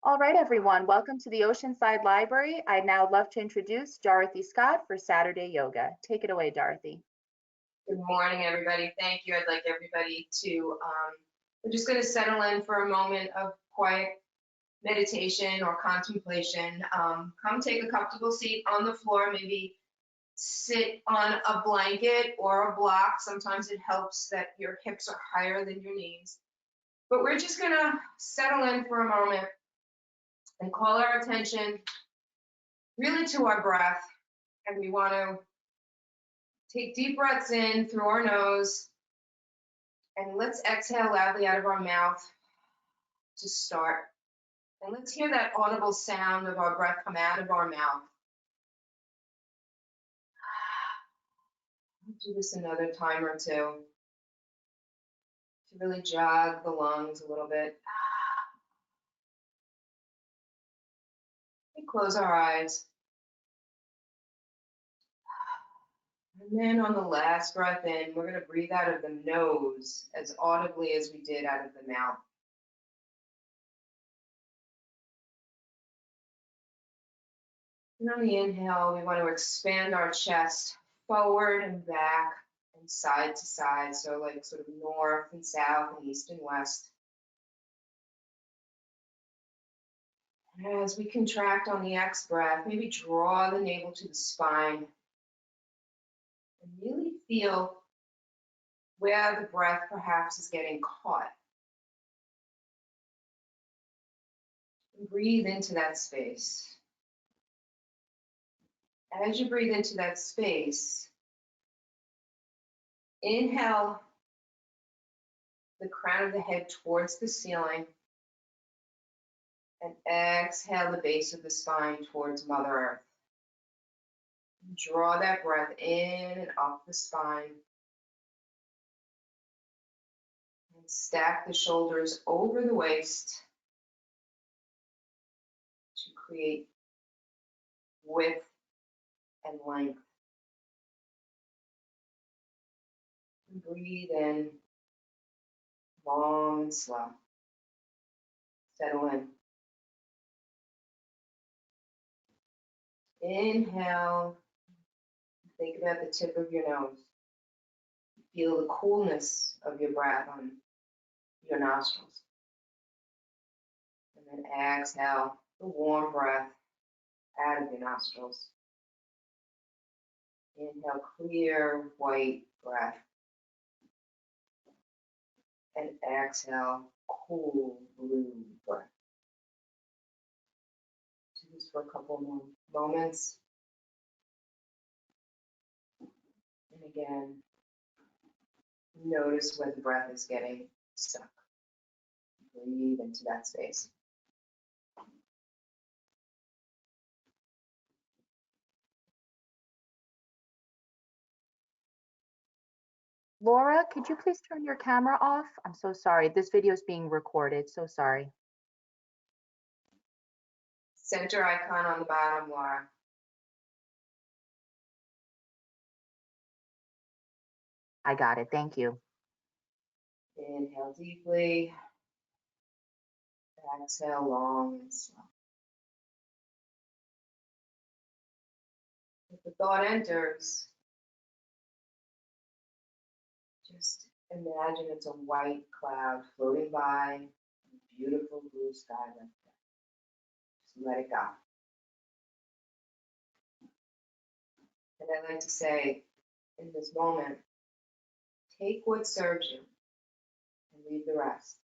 All right, everyone, welcome to the Oceanside Library. I'd now love to introduce Dorothy Scott for Saturday Yoga. Take it away, Dorothy. Good morning, everybody. Thank you. I'd like everybody to, we're just going to settle in for a moment of quiet meditation or contemplation. Come take a comfortable seat on the floor, maybe sit on a blanket or a block. Sometimes it helps that your hips are higher than your knees. But we're just going to settle in for a moment and call our attention really to our breath. And we want to take deep breaths in through our nose, and let's exhale loudly out of our mouth to start. And let's hear that audible sound of our breath come out of our mouth. I'll do this another time or two to really jog the lungs a little bit. We close our eyes. And then on the last breath in, we're going to breathe out of the nose as audibly as we did out of the mouth. And on the inhale, we want to expand our chest forward and back and side to side, so like sort of north and south and east and west. And as we contract on the X breath, maybe draw the navel to the spine and really feel where the breath perhaps is getting caught. And breathe into that space. As you breathe into that space, inhale the crown of the head towards the ceiling, and exhale the base of the spine towards Mother Earth. Draw that breath in and up the spine. And stack the shoulders over the waist to create width and length. And breathe in long and slow. Settle in. Inhale. Think about the tip of your nose. Feel the coolness of your breath on your nostrils. And then exhale the warm breath out of your nostrils. Inhale clear white breath. And exhale cool blue breath. Do this for a couple more moments. And again, notice where the breath is getting stuck. Breathe into that space. Laura, could you please turn your camera off? I'm so sorry. This video is being recorded. So sorry. Center icon on the bottom, Laura. I got it. Thank you. Inhale deeply. Exhale long and slow. If the thought enters, just imagine it's a white cloud floating by, a beautiful blue sky like that. Just let it go. And I like to say, in this moment, take what serves you and leave the rest.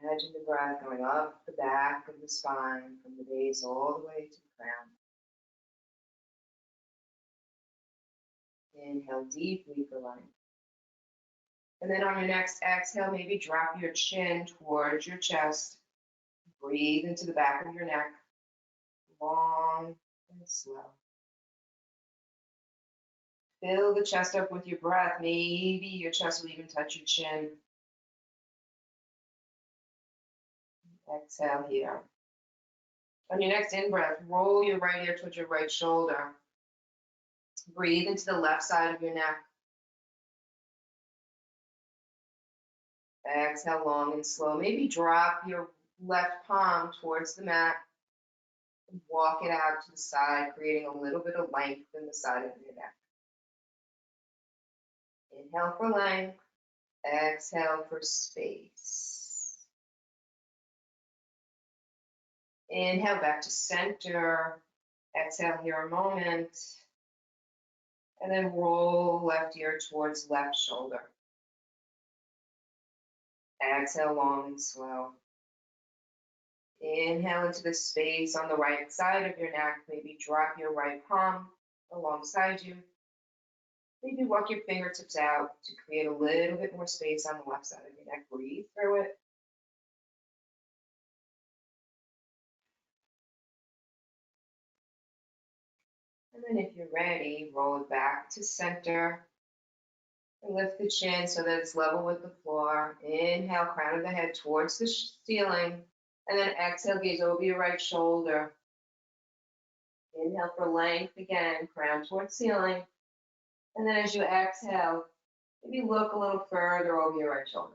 Imagine the breath going up the back of the spine, from the base all the way to the crown. Inhale deeply for length. And then on your next exhale, maybe drop your chin towards your chest. Breathe into the back of your neck, long and slow. Fill the chest up with your breath. Maybe your chest will even touch your chin. Exhale here. On your next in-breath, roll your right ear towards your right shoulder. Breathe into the left side of your neck. Exhale long and slow. Maybe drop your left palm towards the mat. And walk it out to the side, creating a little bit of length in the side of your neck. Inhale for length. Exhale for space. Inhale back to center. Exhale here a moment. And then roll left ear towards left shoulder. Exhale long and slow. Inhale into the space on the right side of your neck. Maybe drop your right palm alongside you. Maybe walk your fingertips out to create a little bit more space on the left side of your neck. Breathe through it. And then if you're ready, roll it back to center. And lift the chin so that it's level with the floor. Inhale, crown of the head towards the ceiling. And then exhale, gaze over your right shoulder. Inhale for length again, crown towards ceiling. And then as you exhale, maybe look a little further over your right shoulder.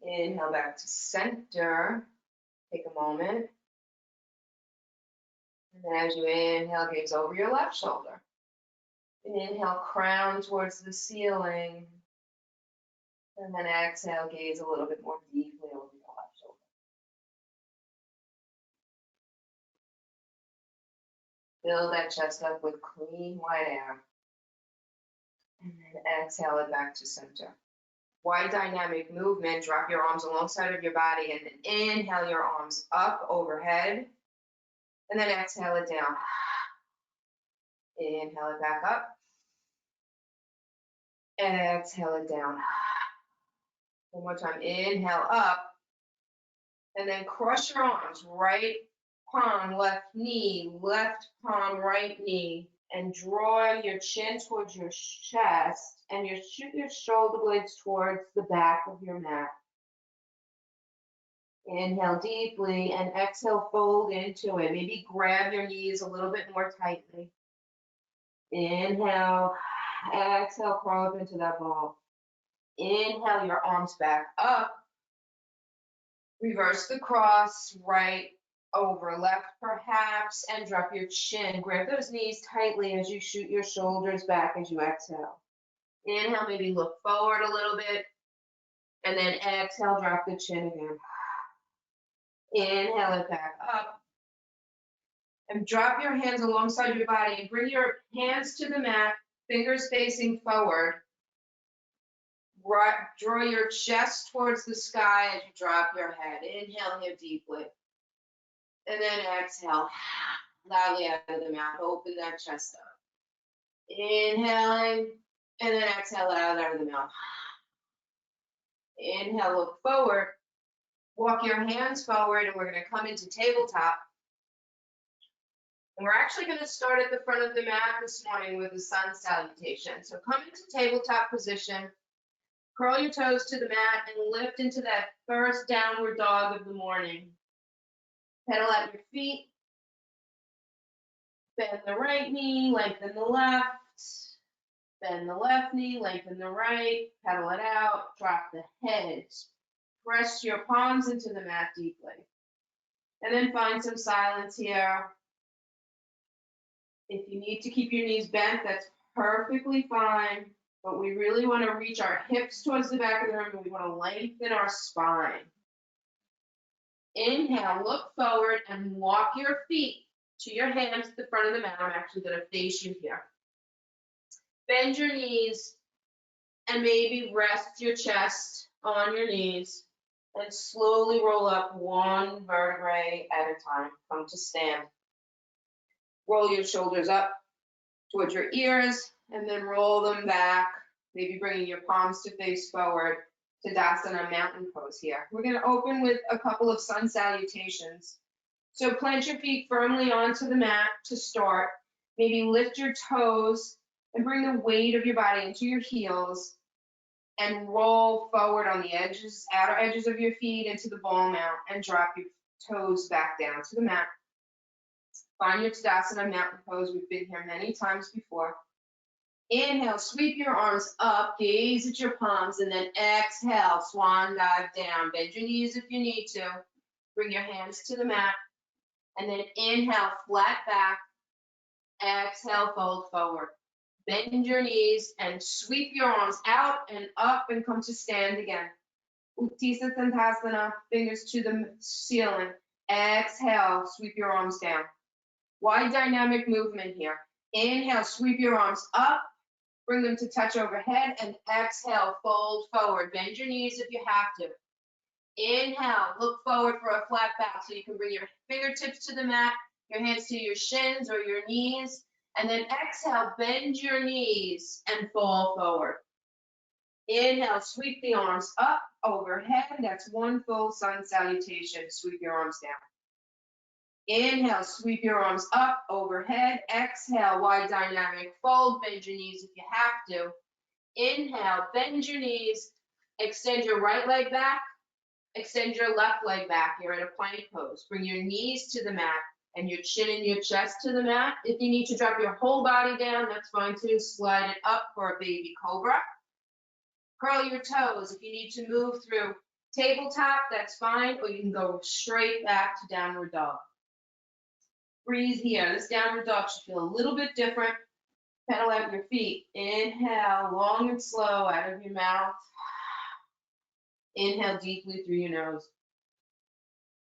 Inhale back to center. Take a moment. And then as you inhale, gaze over your left shoulder. Inhale, crown towards the ceiling. And then exhale, gaze a little bit more deeply over your left shoulder. Fill that chest up with clean white air. And then exhale it back to center. Wide dynamic movement. Drop your arms alongside of your body and then inhale your arms up overhead. And then exhale it down. Inhale it back up. Exhale it down. One more time. Inhale up. And then cross your arms. Right palm, left knee, left palm, right knee. And draw your chin towards your chest. And shoot your shoulder blades towards the back of your mat. Inhale deeply and exhale, fold into it. Maybe grab your knees a little bit more tightly. Inhale, exhale, crawl up into that ball. Inhale your arms back up. Reverse the cross, right over left perhaps, and drop your chin. Grab those knees tightly as you shoot your shoulders back as you exhale. Inhale, maybe look forward a little bit. And then exhale, drop the chin again. Inhale it back up. And drop your hands alongside your body and bring your hands to the mat, fingers facing forward. Draw your chest towards the sky as you drop your head. Inhale here deeply. And then exhale loudly out of the mouth. Open that chest up. Inhaling. And then exhale out of the mouth. Inhale, look forward. Walk your hands forward, and we're going to come into tabletop. And we're actually going to start at the front of the mat this morning with the Sun Salutation. So come into tabletop position, curl your toes to the mat, and lift into that first downward dog of the morning. Pedal out your feet. Bend the right knee, lengthen the left. Bend the left knee, lengthen the right. Pedal it out, drop the head. Press your palms into the mat deeply. And then find some silence here. If you need to keep your knees bent, that's perfectly fine. But we really want to reach our hips towards the back of the room, and we want to lengthen our spine. Inhale, look forward and walk your feet to your hands at the front of the mat. I'm actually going to face you here. Bend your knees and maybe rest your chest on your knees. And slowly roll up one vertebrae at a time. Come to stand. Roll your shoulders up towards your ears and then roll them back. Maybe bringing your palms to face forward. Tadasana, mountain pose here. We're going to open with a couple of sun salutations. So plant your feet firmly onto the mat to start. Maybe lift your toes and bring the weight of your body into your heels. And roll forward on the edges, outer edges of your feet into the ball mount and drop your toes back down to the mat. Find your Tadasana mountain pose. We've been here many times before. Inhale, sweep your arms up, gaze at your palms, and then exhale, swan dive down. Bend your knees if you need to. Bring your hands to the mat. And then inhale, flat back. Exhale, fold forward. Bend your knees and sweep your arms out and up and come to stand again. Uttisa Tadasana, fingers to the ceiling. Exhale, sweep your arms down. Wide dynamic movement here. Inhale, sweep your arms up, bring them to touch overhead, and exhale, fold forward. Bend your knees if you have to. Inhale, look forward for a flat back so you can bring your fingertips to the mat, your hands to your shins or your knees, and then exhale, bend your knees and fall forward. Inhale, sweep the arms up overhead. That's one full sun salutation. Sweep your arms down. Inhale, sweep your arms up overhead. Exhale, wide dynamic fold. Bend your knees if you have to. Inhale, bend your knees. Extend your right leg back. Extend your left leg back. You're in a plank pose. Bring your knees to the mat and your chin and your chest to the mat. If you need to drop your whole body down, that's fine too. Slide it up for a baby cobra. Curl your toes. If you need to move through tabletop, that's fine, or you can go straight back to downward dog. Breathe here. This downward dog should feel a little bit different. Pedal out your feet. Inhale, long and slow out of your mouth. Inhale deeply through your nose.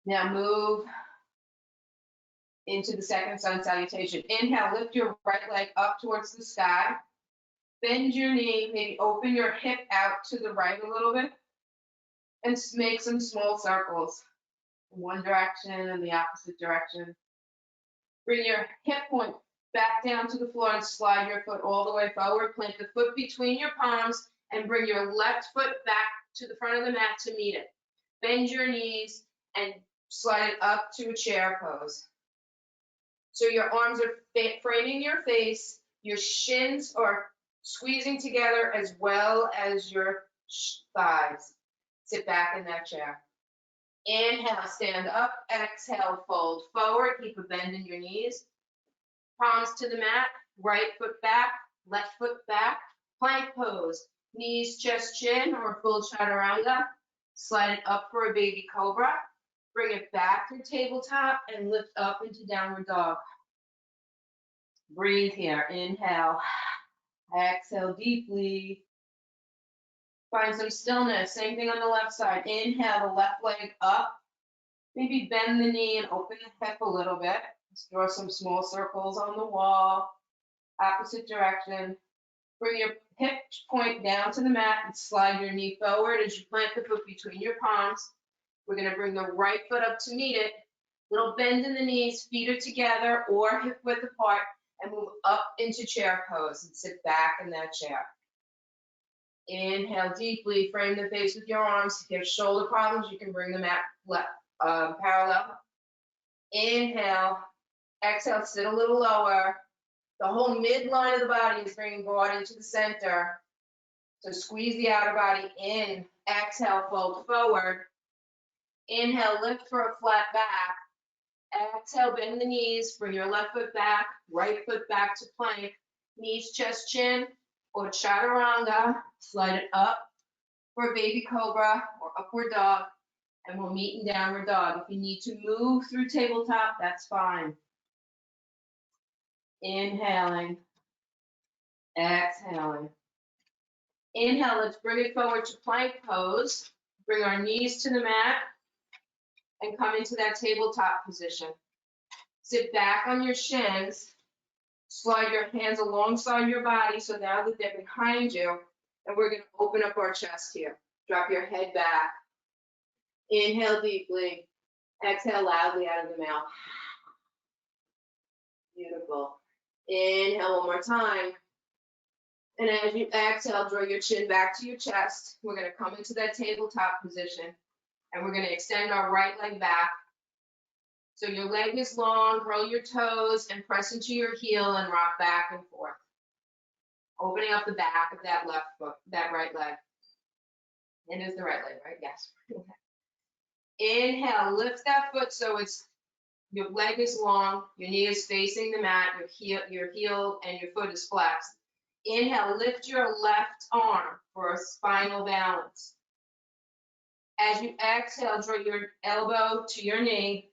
Now move into the second sun salutation. Inhale, lift your right leg up towards the sky. Bend your knee, maybe open your hip out to the right a little bit, and make some small circles in one direction and the opposite direction. Bring your hip point back down to the floor and slide your foot all the way forward. Plant the foot between your palms and bring your left foot back to the front of the mat to meet it. Bend your knees and slide it up to a chair pose. So your arms are framing your face, your shins are squeezing together as well as your thighs. Sit back in that chair. Inhale, stand up. Exhale, fold forward. Keep a bend in your knees. Palms to the mat. Right foot back, left foot back. Plank pose. Knees, chest, chin, or full chaturanga. Slide it up for a baby cobra. Bring it back to tabletop and lift up into downward dog. Breathe here. Inhale. Exhale deeply. Find some stillness. Same thing on the left side. Inhale, the left leg up. Maybe bend the knee and open the hip a little bit. Let's draw some small circles on the wall. Opposite direction. Bring your hip point down to the mat and slide your knee forward as you plant the foot between your palms. We're going to bring the right foot up to meet it. Little bend in the knees, feet are together or hip width apart, and move up into chair pose and sit back in that chair. Inhale deeply, frame the face with your arms. If you have shoulder problems, you can bring the mat parallel. Inhale, exhale, sit a little lower. The whole midline of the body is being brought into the center. So squeeze the outer body in. Exhale, fold forward. Inhale, lift for a flat back. Exhale, bend the knees, bring your left foot back, right foot back to plank, knees, chest, chin, or chaturanga. Slide it up for a baby cobra or upward dog, and we'll meet in downward dog. If you need to move through tabletop, that's fine. Inhaling, exhaling. Inhale, let's bring it forward to plank pose. Bring our knees to the mat and come into that tabletop position. Sit back on your shins. Slide your hands alongside your body so now that they're behind you, and we're going to open up our chest here. Drop your head back. Inhale deeply. Exhale loudly out of the mouth. Beautiful. Inhale one more time. And as you exhale, draw your chin back to your chest. We're going to come into that tabletop position, and we're going to extend our right leg back. So your leg is long, curl your toes, and press into your heel and rock back and forth. Opening up the back of that left foot, that right leg. It is the right leg, right? Yes. Inhale, lift that foot so your leg is long, your knee is facing the mat, your heel and your foot is flexed. Inhale, lift your left arm for a spinal balance. As you exhale, draw your elbow to your knee.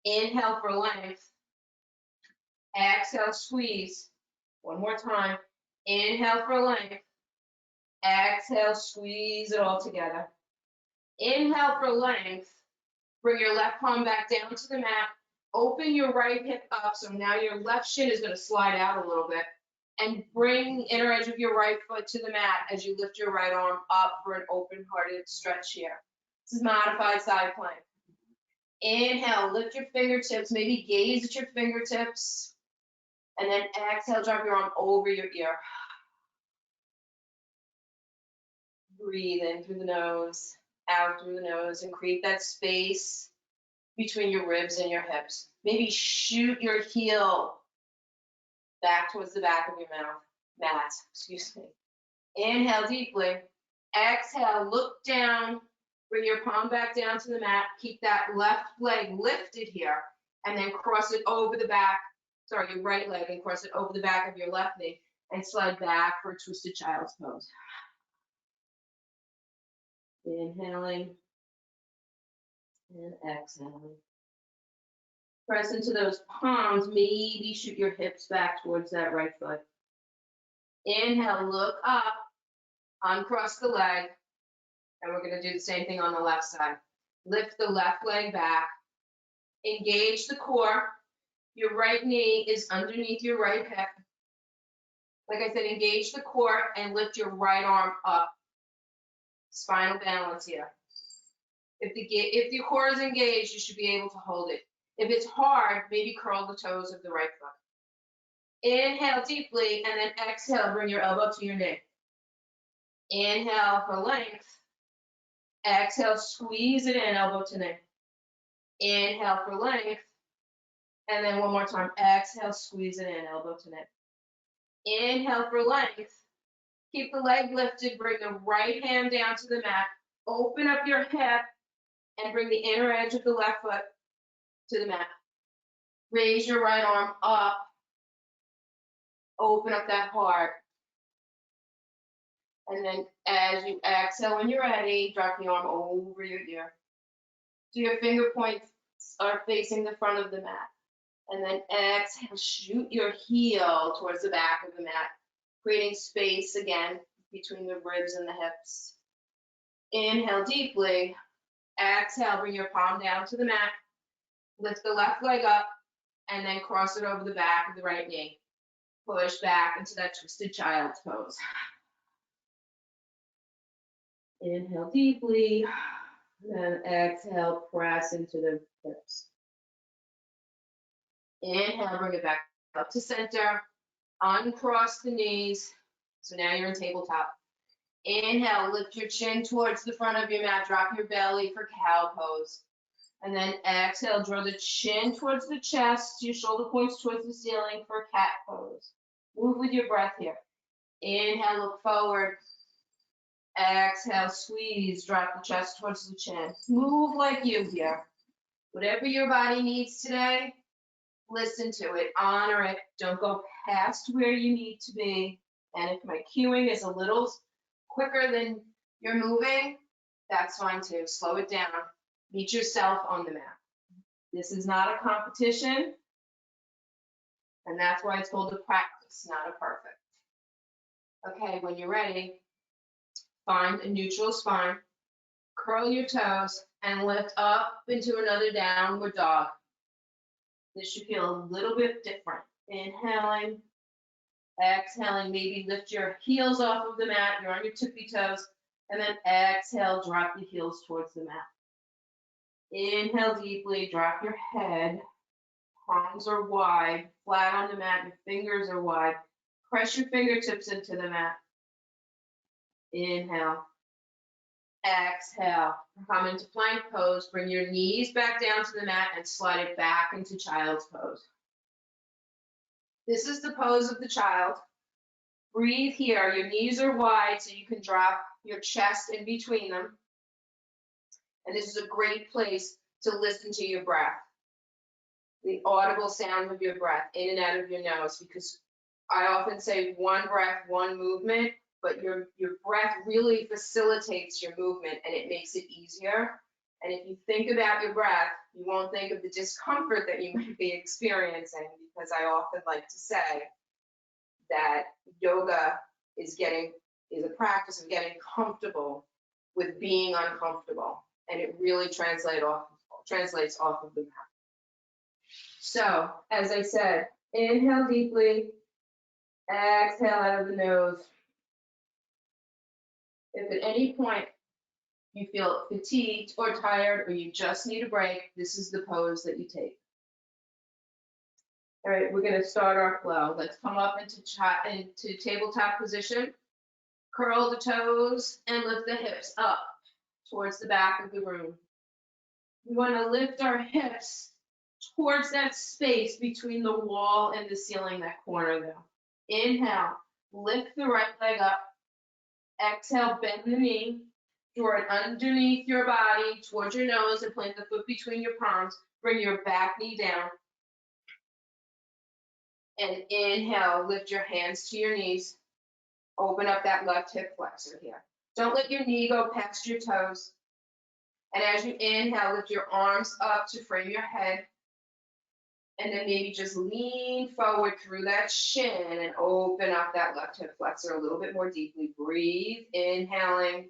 Inhale for length. Exhale, squeeze. One more time. Inhale for length. Exhale, squeeze it all together. Inhale for length. Bring your left palm back down to the mat. Open your right hip up, so now your left shin is going to slide out a little bit. And bring the inner edge of your right foot to the mat as you lift your right arm up for an open-hearted stretch here. This is modified side plank. Inhale, lift your fingertips, maybe gaze at your fingertips. And then exhale, drop your arm over your ear. Breathe in through the nose, out through the nose, and create that space between your ribs and your hips. Maybe shoot your heel back towards the back of your mat. Excuse me. Inhale deeply. Exhale, look down. Bring your palm back down to the mat. Keep that left leg lifted here, and then cross it over the back. Sorry, your right leg, and cross it over the back of your left knee, and slide back for a twisted child's pose. Inhaling and exhaling. Press into those palms. Maybe shoot your hips back towards that right foot. Inhale, look up, uncross the leg, and we're going to do the same thing on the left side. Lift the left leg back. Engage the core. Your right knee is underneath your right hip. Like I said, engage the core and lift your right arm up. Spinal balance here. If your core is engaged, you should be able to hold it. If it's hard, maybe curl the toes of the right foot. Inhale deeply, and then exhale, bring your elbow to your knee. Inhale for length. Exhale, squeeze it in, elbow to knee. Inhale for length. And then one more time. Exhale, squeeze it in, elbow to knee. Inhale for length. Keep the leg lifted. Bring the right hand down to the mat. Open up your hip and bring the inner edge of the left foot to the mat. Raise your right arm up. Open up that heart. And then as you exhale, when you're ready, drop the arm over your ear. So your finger points are facing the front of the mat. And then exhale, shoot your heel towards the back of the mat, creating space again between the ribs and the hips. Inhale deeply. Exhale, bring your palm down to the mat. Lift the left leg up and then cross it over the back of the right knee. Push back into that twisted child's pose. Inhale deeply, and exhale, press into the hips. Inhale, bring it back up to center. Uncross the knees. So now you're in tabletop. Inhale, lift your chin towards the front of your mat. Drop your belly for cow pose. And then exhale, draw the chin towards the chest, your shoulder points towards the ceiling for cat pose. Move with your breath here. Inhale, look forward. Exhale, squeeze, drop the chest towards the chin. Move like you here. Whatever your body needs today, listen to it, honor it. Don't go past where you need to be. And if my cueing is a little quicker than you're moving, that's fine too. Slow it down. Meet yourself on the mat. This is not a competition, and that's why it's called a practice, not a perfect. Okay, when you're ready, find a neutral spine, curl your toes, and lift up into another downward dog. This should feel a little bit different. Inhaling, exhaling, maybe lift your heels off of the mat, you're on your tippy toes, and then exhale, drop the heels towards the mat. Inhale deeply, drop your head, palms are wide, flat on the mat, your fingers are wide. Press your fingertips into the mat. Inhale. Exhale. Come into plank pose. Bring your knees back down to the mat and slide it back into child's pose. This is the pose of the child. Breathe here. Your knees are wide so you can drop your chest in between them. And this is a great place to listen to your breath, the audible sound of your breath in and out of your nose, because I often say one breath, one movement, but your breath really facilitates your movement and it makes it easier. And if you think about your breath, you won't think of the discomfort that you might be experiencing, because I often like to say that yoga is a practice of getting comfortable with being uncomfortable, and it really translates off of the mat. So, as I said, inhale deeply, exhale out of the nose. If at any point you feel fatigued or tired, or you just need a break, this is the pose that you take. All right, we're going to start our flow. Let's come up into tabletop position. Curl the toes and lift the hips up towards the back of the room. We want to lift our hips towards that space between the wall and the ceiling, that corner there. Inhale, lift the right leg up. Exhale, bend the knee. Draw it underneath your body towards your nose and plant the foot between your palms. Bring your back knee down. And inhale, lift your hands to your knees. Open up that left hip flexor here. Don't let your knee go past your toes. And as you inhale, lift your arms up to frame your head. And then maybe just lean forward through that shin and open up that left hip flexor a little bit more deeply. Breathe, inhaling,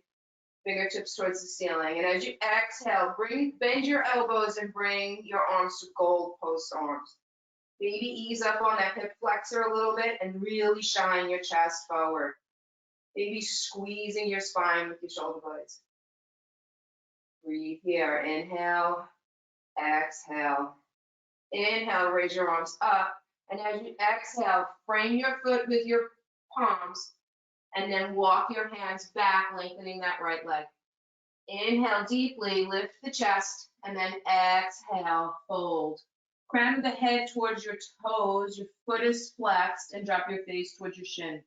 fingertips towards the ceiling. And as you exhale, bend your elbows and bring your arms to gold post arms. Maybe ease up on that hip flexor a little bit and really shine your chest forward. Maybe squeezing your spine with your shoulder blades. Breathe here. Inhale, exhale. Inhale, raise your arms up. And as you exhale, frame your foot with your palms and then walk your hands back, lengthening that right leg. Inhale deeply, lift the chest, and then exhale, fold. Crown of the head towards your toes, your foot is flexed, and drop your face towards your shin.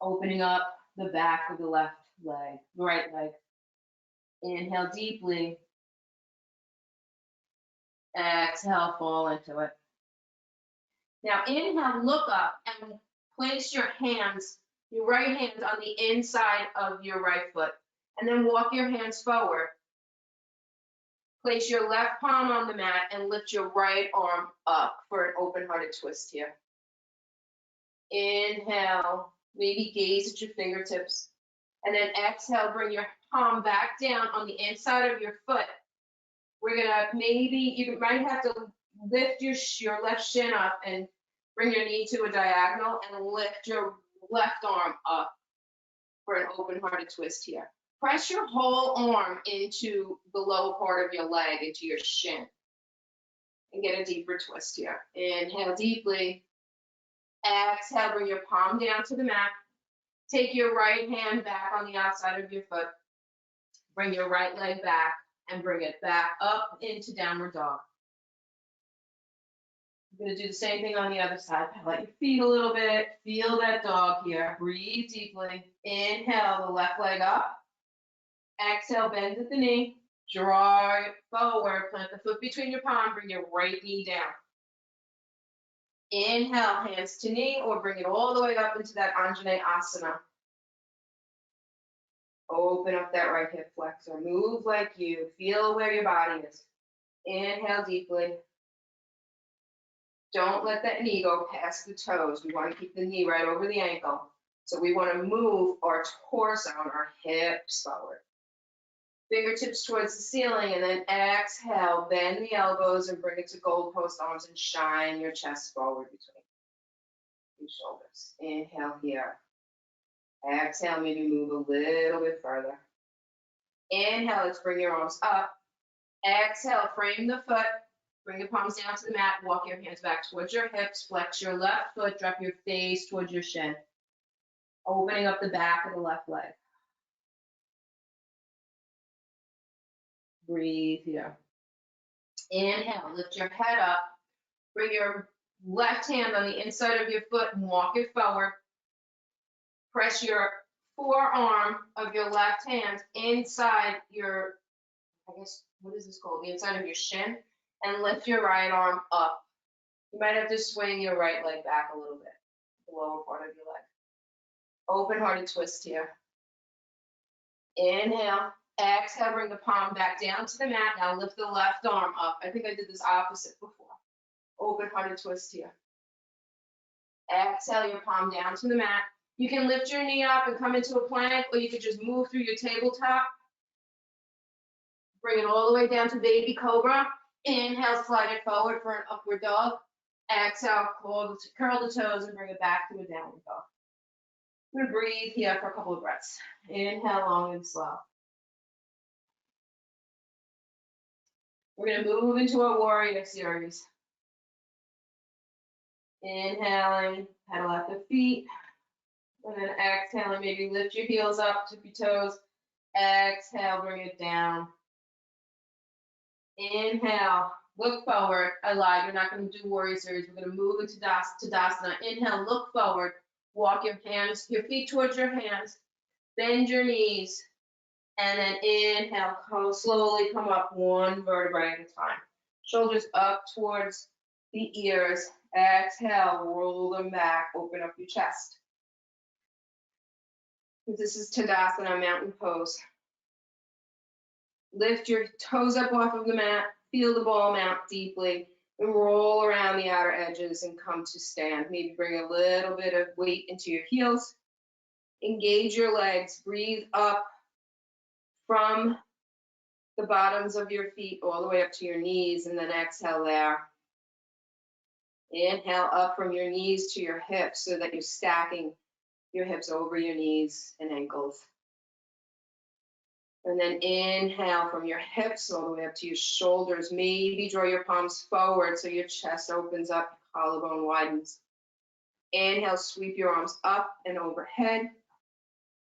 Opening up the back of the left leg, the right leg. Inhale deeply. Exhale, fall into it. Now inhale, look up and place your hands, your right hand on the inside of your right foot, and then walk your hands forward. Place your left palm on the mat and lift your right arm up for an open-hearted twist here. Inhale, maybe gaze at your fingertips. And then exhale, bring your palm back down on the inside of your foot. We're gonna, you might have to lift your left shin up and bring your knee to a diagonal and lift your left arm up for an open-hearted twist here. Press your whole arm into the lower part of your leg, into your shin, and get a deeper twist here. Inhale deeply. Exhale, bring your palm down to the mat. Take your right hand back on the outside of your foot. Bring your right leg back and bring it back up into downward dog. You're going to do the same thing on the other side. Let your feet a little bit. Feel that dog here. Breathe deeply. Inhale the left leg up. Exhale, bend at the knee. Draw it forward. Plant the foot between your palm. Bring your right knee down. Inhale, hands to knee, or bring it all the way up into that Anjaneyasana. Open up that right hip flexor. Move like you. Feel where your body is. Inhale deeply. Don't let that knee go past the toes. We want to keep the knee right over the ankle. So we want to move our torso and our hips forward. Fingertips towards the ceiling, and then exhale, bend the elbows and bring it to gold post arms and shine your chest forward between your shoulders. Inhale here. Exhale, maybe move a little bit further. Inhale, let's bring your arms up. Exhale, frame the foot. Bring your palms down to the mat. Walk your hands back towards your hips. Flex your left foot. Drop your face towards your shin. Opening up the back of the left leg. Breathe here. Inhale, lift your head up. Bring your left hand on the inside of your foot and walk it forward. Press your forearm of your left hand inside your I guess, what is this called? The inside of your shin, and lift your right arm up. You might have to swing your right leg back a little bit, the lower part of your leg. Open-hearted twist here. Inhale, exhale, bring the palm back down to the mat. Now lift the left arm up. I think I did this opposite before. Open-hearted twist here. Exhale your palm down to the mat. You can lift your knee up and come into a plank, or you could just move through your tabletop. Bring it all the way down to baby cobra. Inhale, slide it forward for an upward dog. Exhale, curl the toes and bring it back to a downward dog. I'm gonna breathe here for a couple of breaths. Inhale long and slow. We're gonna move into a warrior series. Inhaling, pedal at the feet. And then exhaling, maybe lift your heels up, tip your toes. Exhale, bring it down. Inhale, look forward. I lied, we're not going to do warrior series. We're going to move into Tadasana. Inhale, look forward. Walk your feet towards your hands. Bend your knees. And then inhale, slowly come up one vertebrae at a time. Shoulders up towards the ears. Exhale, roll them back, open up your chest. This is Tadasana, mountain pose. Lift your toes up off of the mat, feel the ball mount deeply, and roll around the outer edges and come to stand. Maybe bring a little bit of weight into your heels. Engage your legs, breathe up from the bottoms of your feet all the way up to your knees, and then exhale there. Inhale up from your knees to your hips so that you're stacking your hips over your knees and ankles. And then inhale from your hips all the way up to your shoulders. Maybe draw your palms forward so your chest opens up, collarbone widens. Inhale, sweep your arms up and overhead.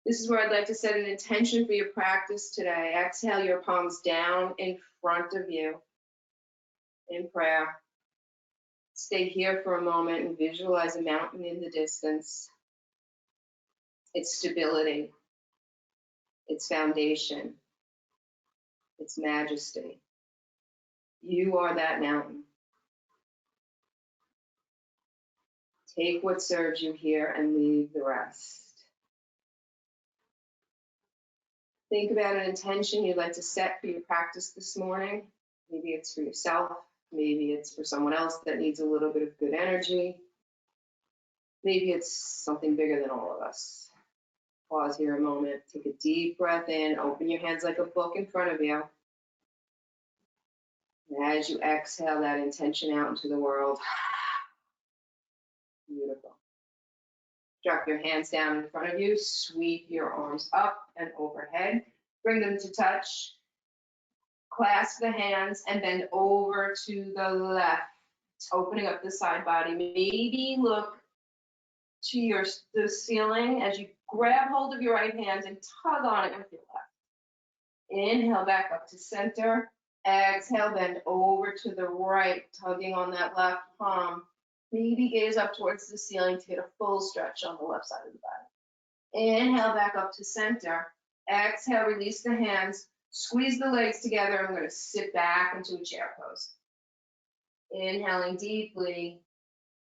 This is where I'd like to set an intention for your practice today. Exhale your palms down in front of you in prayer. Stay here for a moment and visualize a mountain in the distance. Its stability, its foundation, its majesty. You are that mountain. Take what serves you here and leave the rest. Think about an intention you'd like to set for your practice this morning. Maybe it's for yourself. Maybe it's for someone else that needs a little bit of good energy. Maybe it's something bigger than all of us. Pause here a moment. Take a deep breath in. Open your hands like a book in front of you. And as you exhale that intention out into the world. Beautiful. Drop your hands down in front of you. Sweep your arms up and overhead. Bring them to touch. Clasp the hands and bend over to the left. Opening up the side body. Maybe look to the ceiling as you grab hold of your right hand and tug on it with your left. Inhale back up to center. Exhale, bend over to the right, tugging on that left palm. Maybe gaze up towards the ceiling to get a full stretch on the left side of the body. Inhale back up to center. Exhale, release the hands. Squeeze the legs together. I'm going to sit back into a chair pose. Inhaling deeply.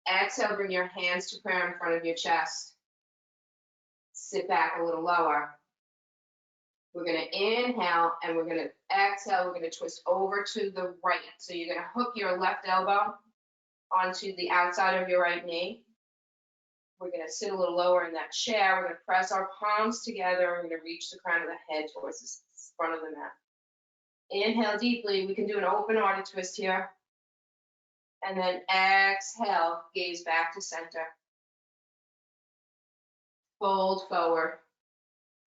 Exhale, bring your hands to prayer in front of your chest. Sit back a little lower. We're going to inhale and we're going to exhale. We're going to twist over to the right. So you're going to hook your left elbow onto the outside of your right knee. We're going to sit a little lower in that chair. We're going to press our palms together. We're going to reach the crown of the head towards the front of the mat. Inhale deeply. We can do an open-hearted twist here. And then exhale, gaze back to center. Fold forward.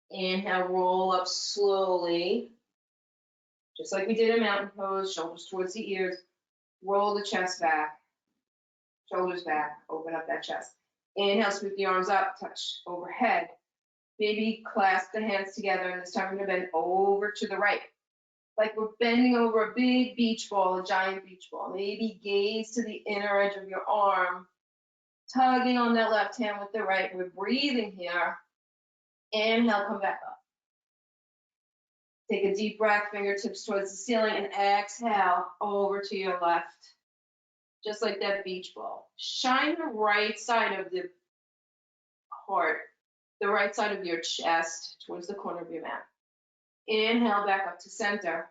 Inhale, roll up slowly. Just like we did in mountain pose, shoulders towards the ears. Roll the chest back. Shoulders back, open up that chest. Inhale, sweep the arms up, touch overhead. Maybe clasp the hands together, and this time we're gonna bend over to the right. Like we're bending over a big beach ball, a giant beach ball. Maybe gaze to the inner edge of your arm, tugging on that left hand with the right. We're breathing here. Inhale, come back up. Take a deep breath, fingertips towards the ceiling, and exhale over to your left. Just like that beach ball. Shine the right side of the heart, the right side of your chest towards the corner of your mat. Inhale back up to center.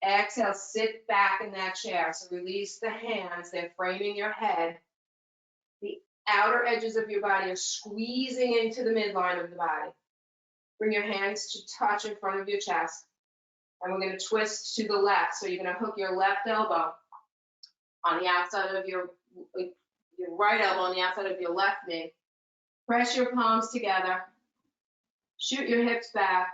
Exhale, sit back in that chair. So release the hands, they're framing your head. The outer edges of your body are squeezing into the midline of the body. Bring your hands to touch in front of your chest. And we're going to twist to the left. So you're going to hook your left elbow on the outside of your right elbow on the outside of your left knee. Press your palms together. Shoot your hips back.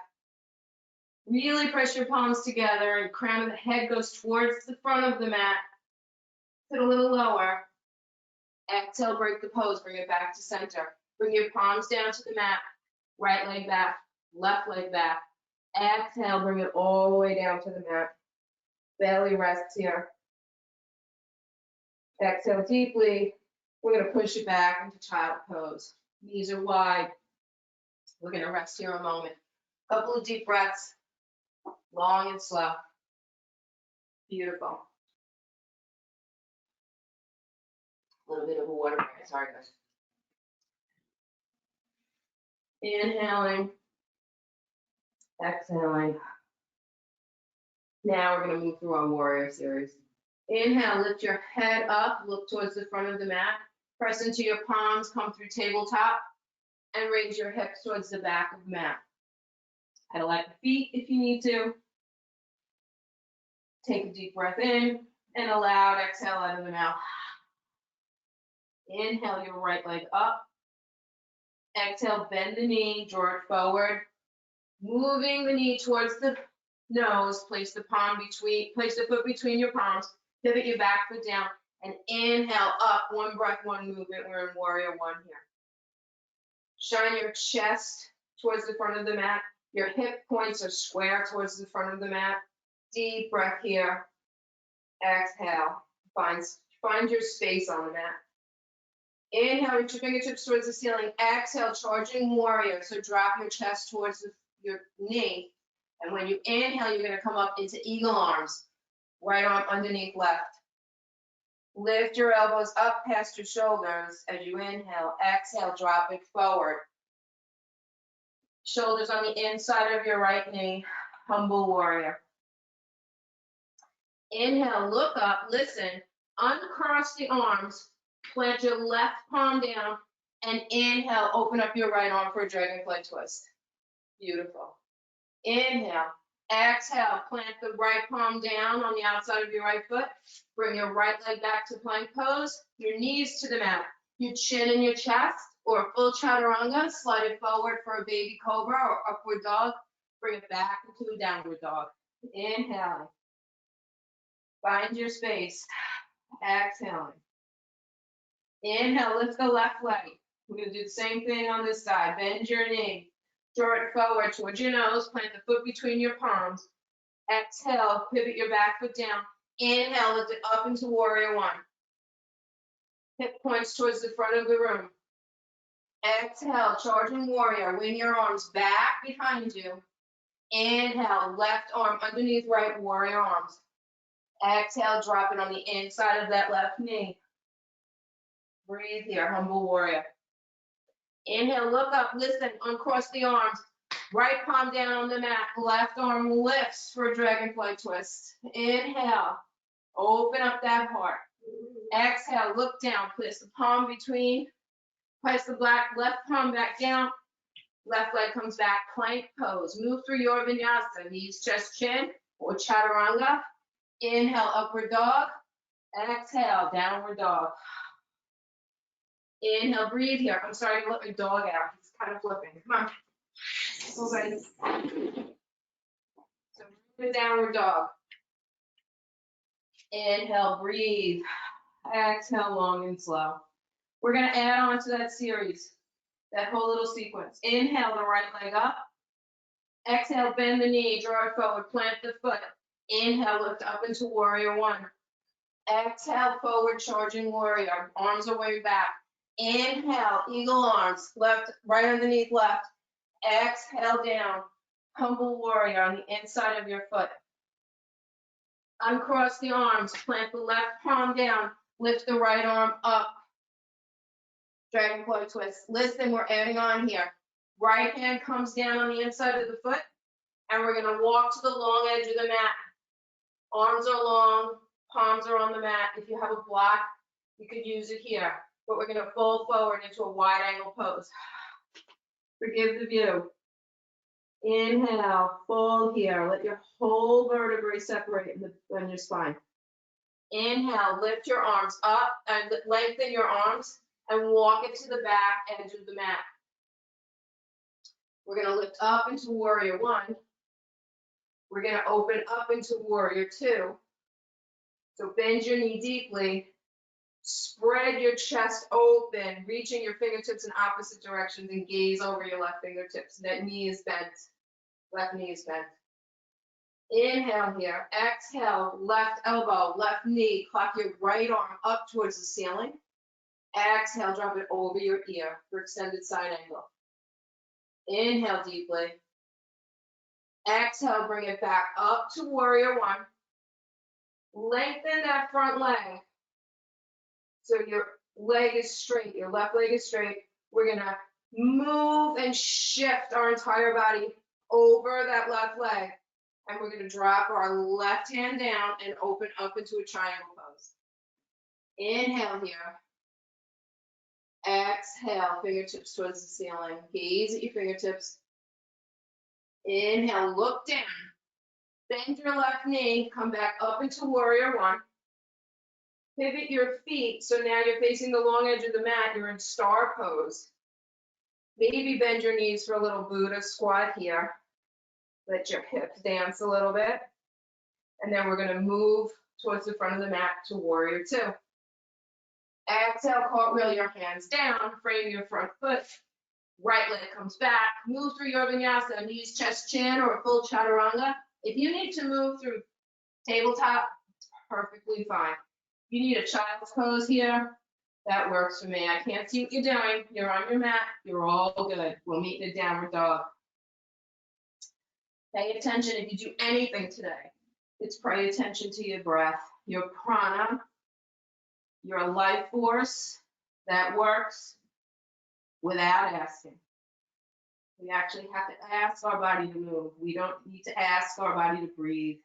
Really press your palms together, and crown of the head goes towards the front of the mat. Sit a little lower. Exhale, break the pose. Bring it back to center. Bring your palms down to the mat. Right leg back, left leg back. Exhale, bring it all the way down to the mat. Belly rests here. Exhale deeply. We're going to push it back into child pose. Knees are wide. We're going to rest here a moment. Couple of deep breaths, long and slow. Beautiful. A little bit of a water break. Sorry, guys. Inhaling. Exhaling. Now we're going to move through our warrior series. Inhale, lift your head up, look towards the front of the mat. Press into your palms, come through tabletop, and raise your hips towards the back of the mat. Pedal at the feet if you need to. Take a deep breath in, and a loud exhale out of the mouth. Inhale your right leg up. Exhale, bend the knee, draw it forward. Moving the knee towards the nose, place the foot between your palms, pivot your back foot down, and inhale up, one breath, one movement. We're in warrior one here. Shine your chest towards the front of the mat. Your hip points are square towards the front of the mat. Deep breath here. Exhale. Find your space on the mat. Inhale, reach your fingertips towards the ceiling. Exhale, charging warrior. So drop your chest towards your knee. And when you inhale, you're going to come up into eagle arms. Right arm underneath left. Lift your elbows up past your shoulders as you inhale. Exhale, drop it forward. Shoulders on the inside of your right knee. Humble warrior. Inhale, look up, listen. Uncross the arms. Plant your left palm down. And inhale, open up your right arm for a dragonfly twist. Beautiful. Inhale. Exhale, plant the right palm down on the outside of your right foot. Bring your right leg back to plank pose. Your knees to the mat. Your chin in your chest, or a full chaturanga. Slide it forward for a baby cobra or upward dog. Bring it back into a downward dog. Inhale. Find your space. Exhaling. Inhale, lift the left leg. We're going to do the same thing on this side. Bend your knee. Draw it forward towards your nose. Plant the foot between your palms. Exhale, pivot your back foot down. Inhale, lift it up into warrior one. Hip points towards the front of the room. Exhale, charging warrior. Wing your arms back behind you. Inhale, left arm underneath right, warrior arms. Exhale, drop it on the inside of that left knee. Breathe here, humble warrior. Inhale, look up, listen, uncross the arms. Right palm down on the mat, left arm lifts for a dragonfly twist. Inhale, open up that heart. Exhale, look down, place the palm between, press the left palm back down, left leg comes back, plank pose. Move through your vinyasa, knees, chest, chin, or chaturanga. Inhale, upward dog. Exhale, downward dog. Inhale, breathe here. I'm sorry to let my dog out. He's kind of flipping. Come on. Okay. So the downward dog. Inhale, breathe. Exhale, long and slow. We're going to add on to that series, that whole little sequence. Inhale, the right leg up. Exhale, bend the knee, draw it forward, plant the foot. Inhale, lift up into warrior one. Exhale, forward, charging warrior. Arms are way back. Inhale, eagle arms, left, right underneath left. Exhale down, Humble warrior on the inside of your foot. Uncross the arms, plant the left palm down, lift the right arm up. Dragonfly twist. Listen, we're adding on here. Right hand comes down on the inside of the foot, and we're gonna walk to the long edge of the mat. Arms are long, palms are on the mat. If you have a block, you could use it here, but we're gonna fold forward into a wide angle pose. Forgive the view. Inhale, fold here. Let your whole vertebrae separate in your spine. Inhale, lift your arms up and lengthen your arms and walk it to the back edge of the mat. We're gonna lift up into warrior one. We're gonna open up into warrior two. So bend your knee deeply. Spread your chest open, reaching your fingertips in opposite directions and gaze over your left fingertips. That knee is bent. Left knee is bent. Inhale here. Exhale, left elbow, left knee. Clock your right arm up towards the ceiling. Exhale, drop it over your ear for extended side angle. Inhale deeply. Exhale, bring it back up to warrior one. Lengthen that front leg. So your leg is straight, your left leg is straight. We're gonna move and shift our entire body over that left leg. And we're gonna drop our left hand down and open up into a triangle pose. Inhale here. Exhale, fingertips towards the ceiling. Gaze at your fingertips. Inhale, look down. Bend your left knee, come back up into warrior one. Pivot your feet, so now you're facing the long edge of the mat, you're in star pose. Maybe bend your knees for a little Buddha squat here. Let your hips dance a little bit. And then we're gonna move towards the front of the mat to warrior two. Exhale, cartwheel your hands down, frame your front foot. Right leg comes back, move through your vinyasa, knees, chest, chin, or a full chaturanga. If you need to move through tabletop, it's perfectly fine. You need a child's pose here, that works for me. I can't see what you're doing. You're on your mat, you're all good. We'll meet in a downward dog. Pay attention if you do anything today. It's pay attention to your breath, your prana, your life force that works without asking. We actually have to ask our body to move. We don't need to ask our body to breathe.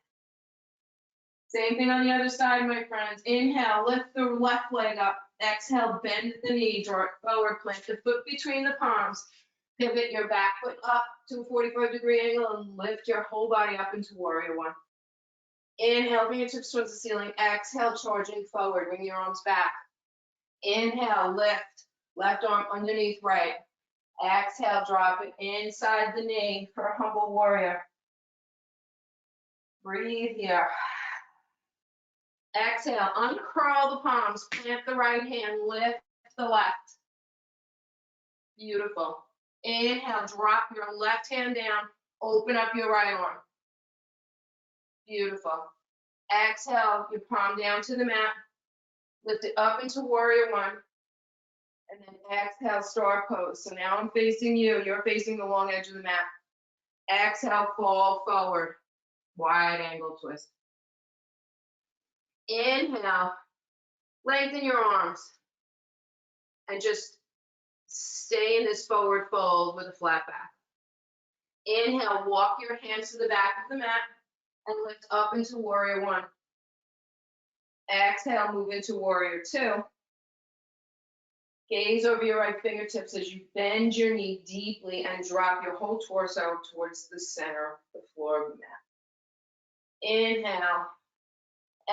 Same thing on the other side, my friends. Inhale, lift the left leg up. Exhale, bend the knee, draw it forward, plant the foot between the palms. Pivot your back foot up to a 45-degree angle and lift your whole body up into warrior one. Inhale, fingertips towards the ceiling. Exhale, charging forward. Bring your arms back. Inhale, lift. Left arm underneath right. Exhale, drop it inside the knee for a humble warrior. Breathe here. Exhale, uncurl the palms, plant the right hand, lift the left. Beautiful. Inhale, drop your left hand down, open up your right arm. Beautiful. Exhale, your palm down to the mat, lift it up into warrior one, and then exhale, star pose. So now I'm facing you, you're facing the long edge of the mat. Exhale, fall forward, wide angle twist. Inhale, lengthen your arms, and just stay in this forward fold with a flat back. Inhale, walk your hands to the back of the mat and lift up into warrior one. Exhale, move into warrior two. Gaze over your right fingertips as you bend your knee deeply and drop your whole torso towards the center of the floor of the mat. Inhale.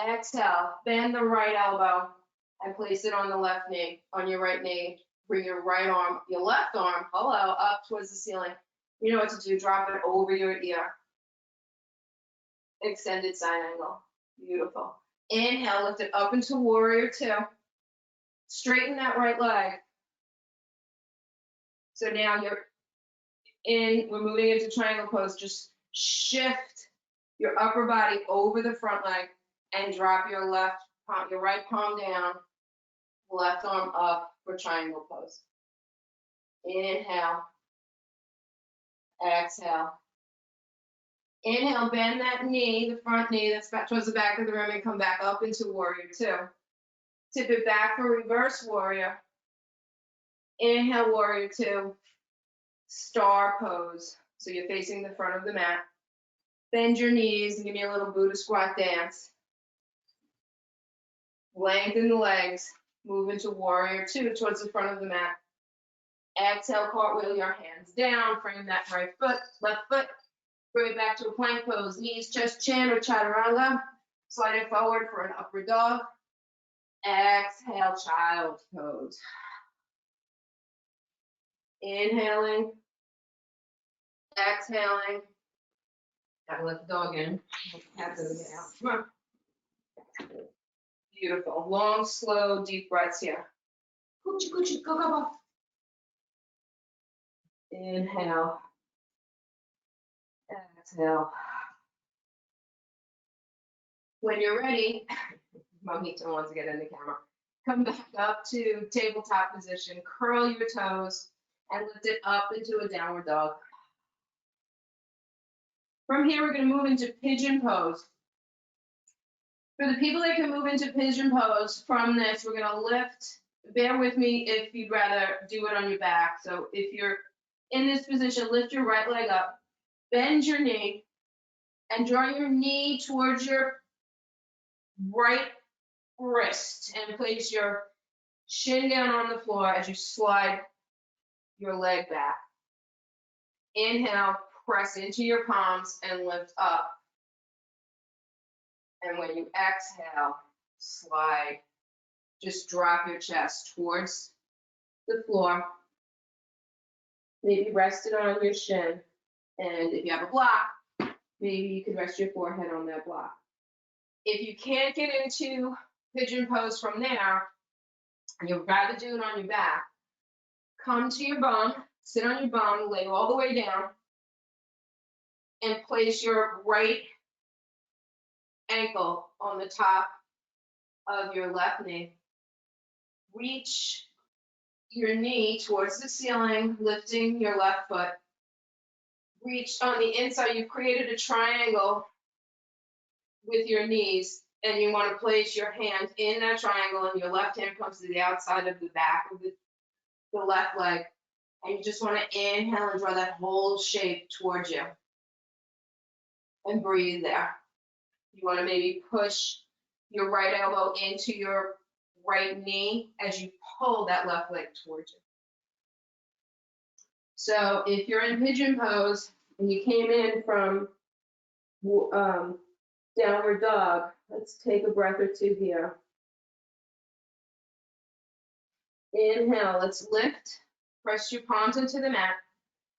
Exhale, bend the right elbow and place it on the left knee, on your right knee. Bring your right arm, your left arm, hello, up towards the ceiling. You know what to do, drop it over your ear. Extended side angle, beautiful. Inhale, lift it up into warrior two. Straighten that right leg. So now we're moving into triangle pose. Just shift your upper body over the front leg and drop your right palm down, left arm up for triangle pose. Inhale, exhale, Inhale, bend that knee, the front knee that's back towards the back of the room, and come back up into warrior two. Tip it back for reverse warrior. Inhale, warrior two. Star pose. So you're facing the front of the mat. Bend your knees and give me a little Buddha squat dance. Lengthen the legs. Move into warrior two towards the front of the mat. Exhale, cartwheel your hands down. Frame that right foot, left foot. Bring it back to a plank pose. Knees, chest, chin, or chaturanga. Slide it forward for an upward dog. Exhale, child's pose. Inhaling. Exhaling. Gotta let the dog in. Cat doesn't get out. Come on. Beautiful. Long, slow, deep breaths here. Coochie, coochie, go, go, go. Inhale. Exhale. When you're ready, Mohito wants to get in the camera. Come back up to tabletop position. Curl your toes and lift it up into a downward dog. From here, we're going to move into pigeon pose. For the people that can move into pigeon pose from this, we're going to lift. Bear with me if you'd rather do it on your back. So if you're in this position, lift your right leg up, bend your knee, and draw your knee towards your right wrist and place your shin down on the floor as you slide your leg back. Inhale, press into your palms and lift up. And when you exhale, slide. Just drop your chest towards the floor. Maybe rest it on your shin. And if you have a block, maybe you can rest your forehead on that block. If you can't get into pigeon pose from there, and you'd rather do it on your back, come to your bum, sit on your bum, lay all the way down, and place your right ankle on the top of your left knee. Reach your knee towards the ceiling, lifting your left foot. Reach on the inside. You've created a triangle with your knees, and you want to place your hand in that triangle, and your left hand comes to the outside of the back of the left leg. And you just want to inhale and draw that whole shape towards you. And breathe there. You want to maybe push your right elbow into your right knee as you pull that left leg towards you. So if you're in pigeon pose and you came in from downward dog, let's take a breath or two here. Inhale, let's lift, press your palms into the mat,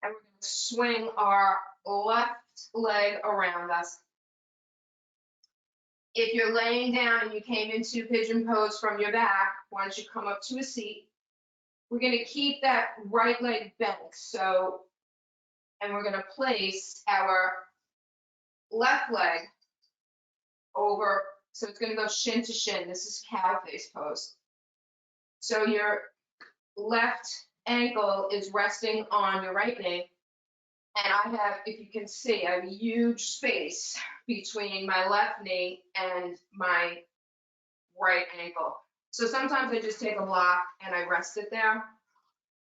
and we're going to swing our left leg around us. If you're laying down and you came into pigeon pose from your back, why don't you come up to a seat? We're going to keep that right leg bent. So, and we're going to place our left leg over, so it's going to go shin to shin. This is Caliphates pose. So your left ankle is resting on your right knee. And I have, if you can see, I have a huge space between my left knee and my right ankle. So sometimes I just take a block and I rest it there.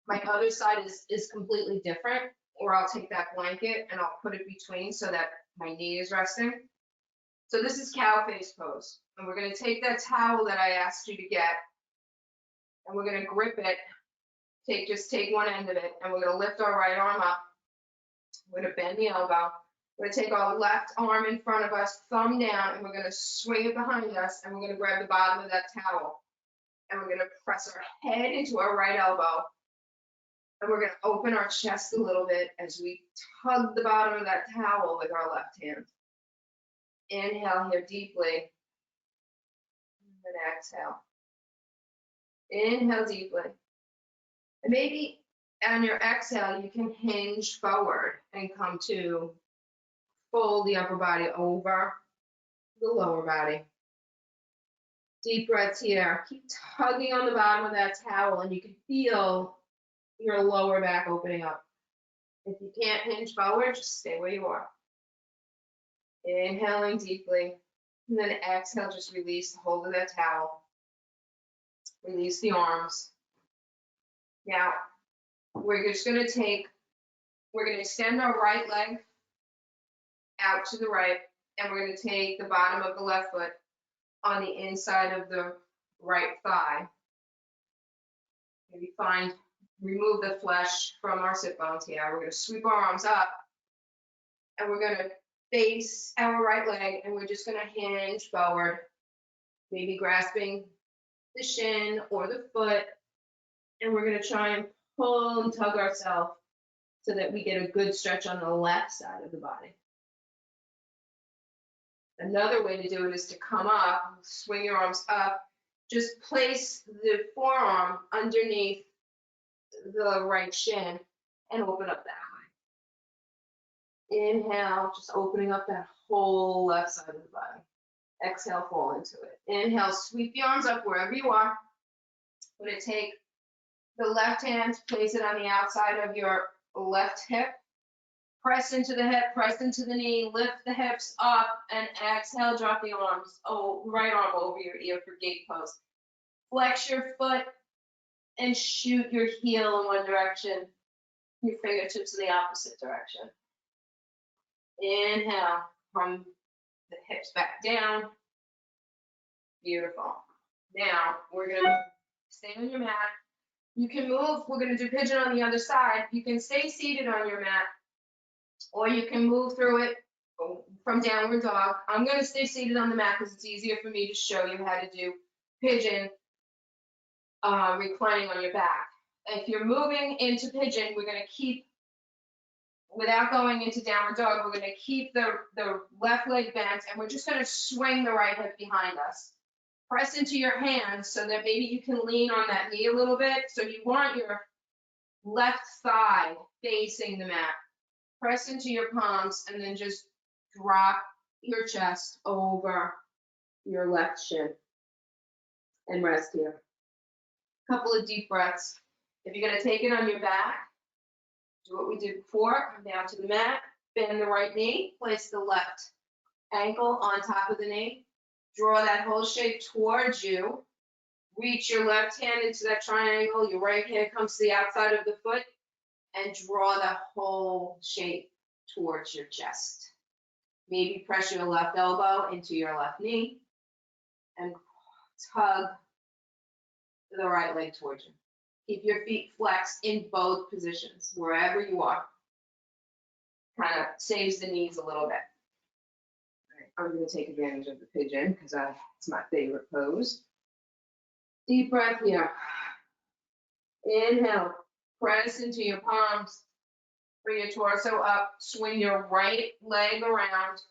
My other side is completely different, or I'll take that blanket and I'll put it between so that my knee is resting. So this is Caliphates pose. And we're going to take that towel that I asked you to get, and we're going to grip it. Just take one end of it, and we're going to lift our right arm up. We're going to bend the elbow. We're going to take our left arm in front of us, thumb down, and we're going to swing it behind us, and we're going to grab the bottom of that towel. And we're going to press our head into our right elbow. And we're going to open our chest a little bit as we tug the bottom of that towel with our left hand. Inhale here deeply. And exhale. Inhale deeply. And maybe on your exhale, you can hinge forward and come to fold the upper body over the lower body. Deep breaths here. Keep tugging on the bottom of that towel, and you can feel your lower back opening up. If you can't hinge forward, just stay where you are. Inhaling deeply. And then exhale, just release the hold of that towel. Release the arms. Now, we're just going to extend our right leg out to the right, and we're going to take the bottom of the left foot on the inside of the right thigh. Maybe remove the flesh from our sit bones here. We're going to sweep our arms up, and we're going to face our right leg, and we're just going to hinge forward, maybe grasping the shin or the foot, and we're going to try and pull and tug ourselves so that we get a good stretch on the left side of the body. Another way to do it is to come up, swing your arms up, just place the forearm underneath the right shin and open up that high. Inhale, just opening up that whole left side of the body. Exhale, fall into it. Inhale, sweep the arms up wherever you are. I'm going to take the left hand, place it on the outside of your left hip. Press into the hip, press into the knee, lift the hips up, and exhale, drop the arms, right arm over your ear for gate pose. Flex your foot and shoot your heel in one direction, your fingertips in the opposite direction. Inhale, come the hips back down. Beautiful. Now, we're going to stay on your mat. You can move. We're going to do pigeon on the other side. You can stay seated on your mat, or you can move through it from downward dog. I'm going to stay seated on the mat because it's easier for me to show you how to do pigeon reclining on your back. If you're moving into pigeon, we're going to keep, without going into downward dog, we're going to keep the left leg bent, and we're just going to swing the right hip behind us. Press into your hands so that maybe you can lean on that knee a little bit. So you want your left thigh facing the mat. Press into your palms and then just drop your chest over your left shin and rest here. Couple of deep breaths. If you're going to take it on your back, do what we did before. Come down to the mat, bend the right knee, place the left ankle on top of the knee. Draw that whole shape towards you. Reach your left hand into that triangle. Your right hand comes to the outside of the foot, and draw the whole shape towards your chest. Maybe press your left elbow into your left knee and tug the right leg towards you. Keep your feet flexed in both positions, wherever you are. Kind of saves the knees a little bit. I'm going to take advantage of the pigeon because it's my favorite pose. Deep breath here. Inhale, press into your palms. Bring your torso up. Swing your right leg around.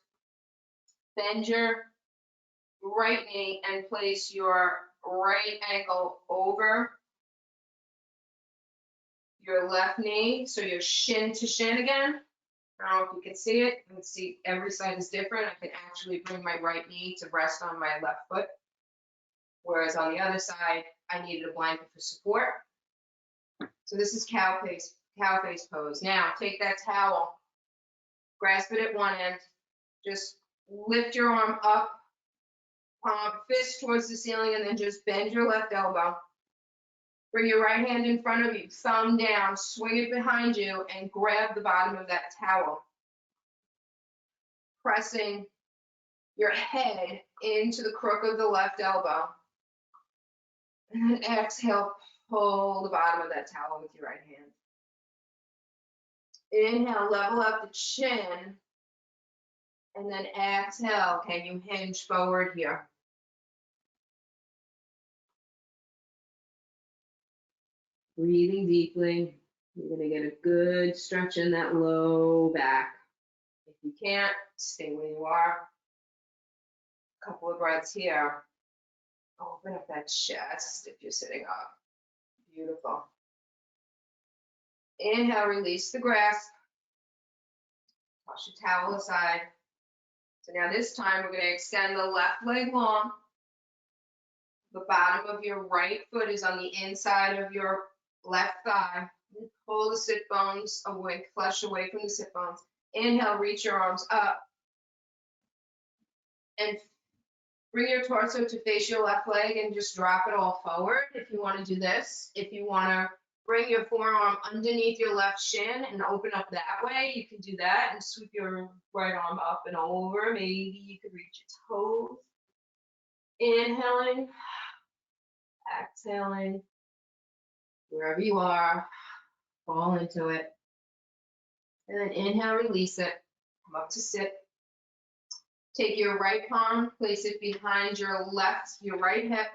Bend your right knee and place your right ankle over your left knee. So you're shin to shin again. I don't know if you can see it. You can see every side is different. I can actually bring my right knee to rest on my left foot. Whereas on the other side, I needed a blanket for support. So this is cow face pose. Now take that towel, grasp it at one end, just lift your arm up, palm, fist towards the ceiling, and then just bend your left elbow. Bring your right hand in front of you, thumb down, swing it behind you, and grab the bottom of that towel. Pressing your head into the crook of the left elbow. And then exhale, pull the bottom of that towel with your right hand. Inhale, level up the chin. And then exhale, can you hinge forward here? Breathing deeply. You're going to get a good stretch in that low back. If you can't, stay where you are. A couple of breaths here. Open up that chest if you're sitting up. Beautiful. Inhale, release the grasp. Toss your towel aside. So now this time we're going to extend the left leg long. The bottom of your right foot is on the inside of your left thigh. Pull the sit bones away, flush away from the sit bones. Inhale, reach your arms up. and bring your torso to face your left leg and just drop it all forward if you want to do this. If you want to bring your forearm underneath your left shin and open up that way, you can do that and sweep your right arm up and over. Maybe you could reach your toes. Inhaling, exhaling, wherever you are, fall into it. And then inhale, release it, come up to sit. Take your right palm, place it behind your right hip.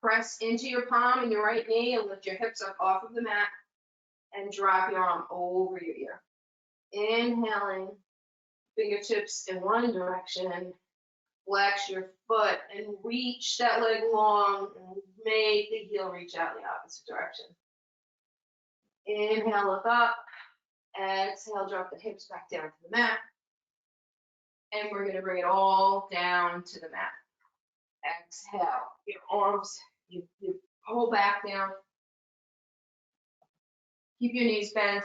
Press into your palm and your right knee and lift your hips up off of the mat and drop your arm over your ear. Inhaling, fingertips in one direction, flex your foot and reach that leg long and make the heel reach out in the opposite direction. Inhale, look up. Exhale, drop the hips back down to the mat. And we're going to bring it all down to the mat. Exhale, your arms, you pull back down. Keep your knees bent.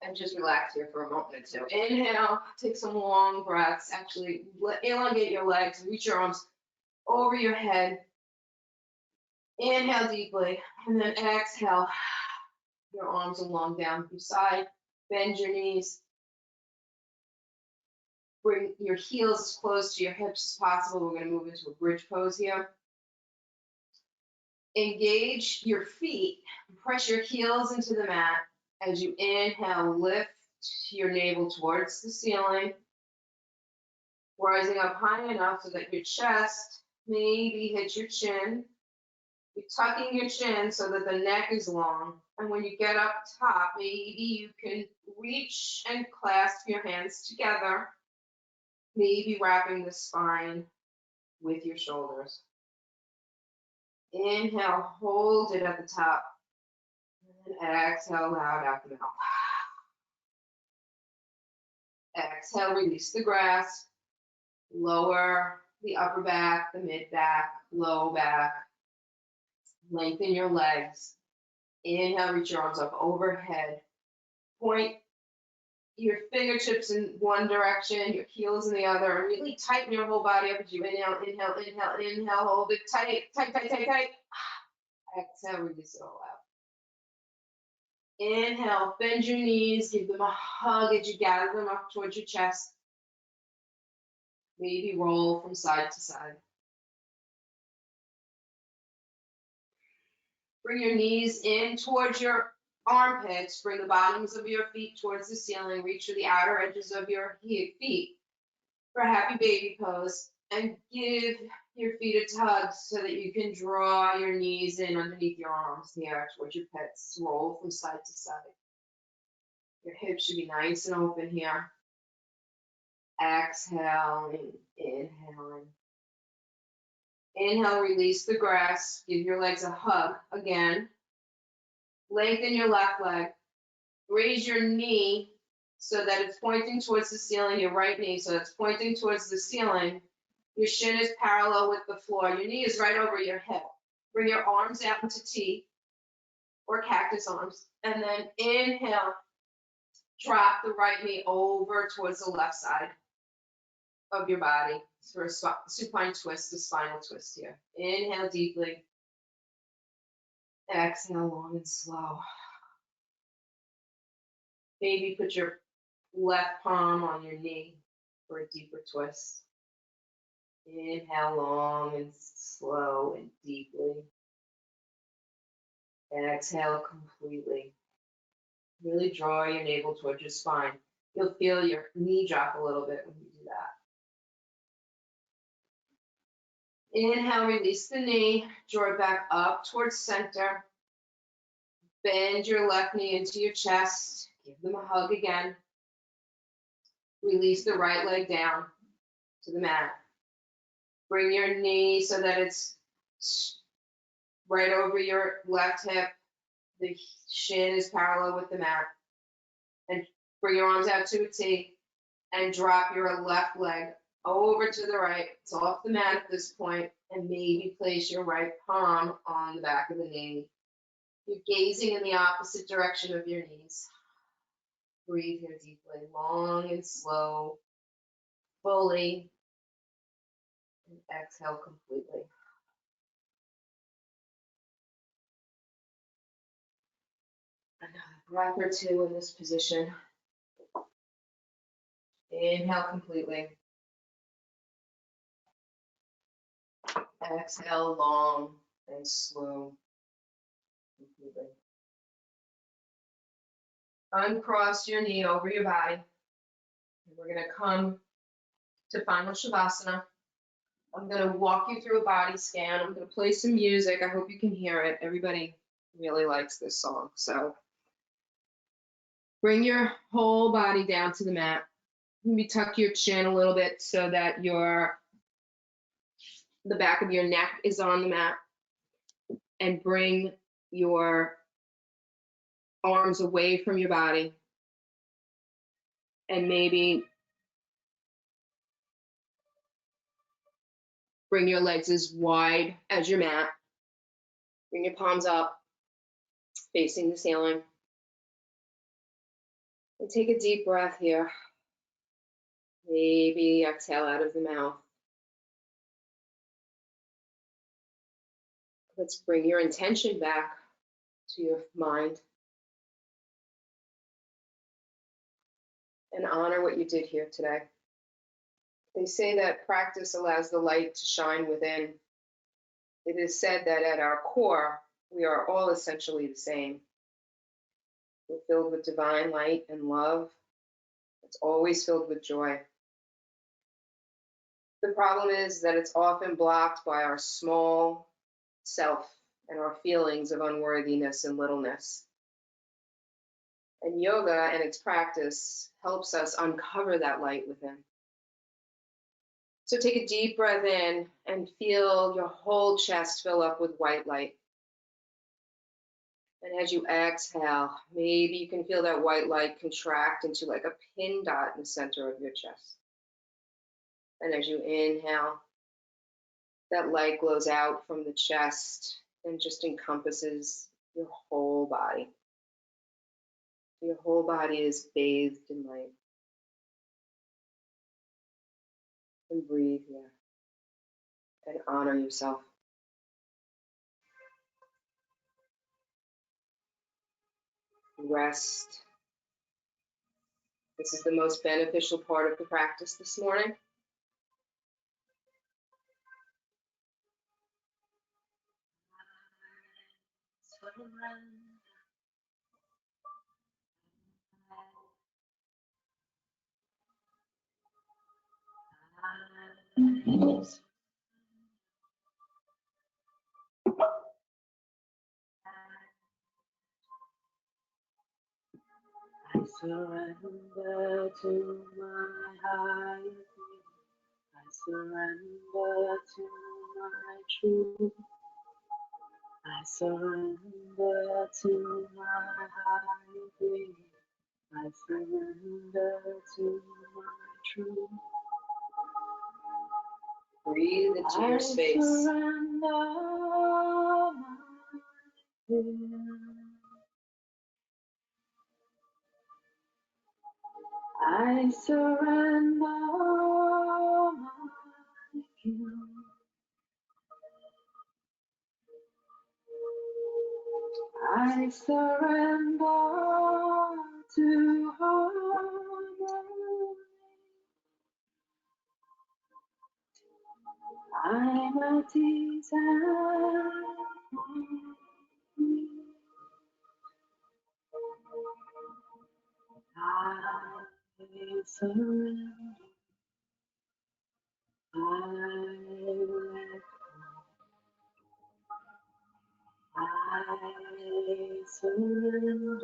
And just relax here for a moment or two. Inhale, take some long breaths. Actually, elongate your legs, reach your arms over your head. Inhale deeply, and then exhale. Your arms along down your side. Bend your knees. Bring your heels as close to your hips as possible. We're going to move into a bridge pose here. Engage your feet. Press your heels into the mat. As you inhale, lift your navel towards the ceiling. Rising up high enough so that your chest maybe hits your chin. You're tucking your chin so that the neck is long. And when you get up top, maybe you can reach and clasp your hands together, maybe wrapping the spine with your shoulders. Inhale, hold it at the top. And exhale loud out the mouth. Exhale, release the grasp. Lower the upper back, the mid back, low back. Lengthen your legs. Inhale, reach your arms up overhead. Point your fingertips in one direction, your heels in the other, and really tighten your whole body up as you inhale, inhale, inhale, inhale, hold it tight, tight, tight, tight, tight. Exhale, release it all out. Inhale, bend your knees, give them a hug as you gather them up towards your chest. Maybe roll from side to side. Bring your knees in towards your armpits. Bring the bottoms of your feet towards the ceiling. Reach for the outer edges of your feet for a happy baby pose. And give your feet a tug so that you can draw your knees in underneath your arms here towards your pits. Roll from side to side. Your hips should be nice and open here. Exhaling, inhaling. Inhale, release the grasp. Give your legs a hug again. Lengthen your left leg. Raise your knee so that it's pointing towards the ceiling, your right knee, so it's pointing towards the ceiling. Your shin is parallel with the floor. Your knee is right over your hip. Bring your arms out into T or cactus arms. And then inhale, drop the right knee over towards the left side of your body for a supine twist, a spinal twist here. Inhale deeply. Exhale long and slow. Maybe put your left palm on your knee for a deeper twist. Inhale long and slow and deeply. Exhale completely. Really draw your navel towards your spine. You'll feel your knee drop a little bit when you do that. Inhale, release the knee, draw it back up towards center. Bend your left knee into your chest. Give them a hug again. Release the right leg down to the mat. Bring your knee so that it's right over your left hip. The shin is parallel with the mat. And bring your arms out to a T and drop your left leg over to the right. It's off the mat at this point, and maybe place your right palm on the back of the knee. You're gazing in the opposite direction of your knees. Breathe here deeply, long and slow, fully, and exhale completely. Another breath or two in this position. Inhale completely. Exhale long and slow, completely. Uncross your knee over your body. And we're gonna come to final Shavasana. I'm gonna walk you through a body scan. I'm gonna play some music. I hope you can hear it. Everybody really likes this song. So bring your whole body down to the mat. Maybe tuck your chin a little bit so that the back of your neck is on the mat. And bring your arms away from your body. And maybe bring your legs as wide as your mat. Bring your palms up, facing the ceiling. And take a deep breath here. Maybe exhale out of the mouth. Let's bring your intention back to your mind and honor what you did here today. They say that practice allows the light to shine within. It is said that at our core, we are all essentially the same. We're filled with divine light and love. It's always filled with joy. The problem is that it's often blocked by our small self and our feelings of unworthiness and littleness. And yoga and its practice helps us uncover that light within. So take a deep breath in and feel your whole chest fill up with white light. And as you exhale, maybe you can feel that white light contract into like a pin dot in the center of your chest. And as you inhale, that light glows out from the chest and just encompasses your whole body. Your whole body is bathed in light. And breathe here. And honor yourself. Rest. This is the most beneficial part of the practice this morning. I surrender to my higher being. I surrender to my truth. I surrender to my higher being. I surrender to my truth. Breathe into your space. I surrender my fear. I surrender my guilt. I surrender to harmony. I'm at ease and free. I surrender. I let I surrender.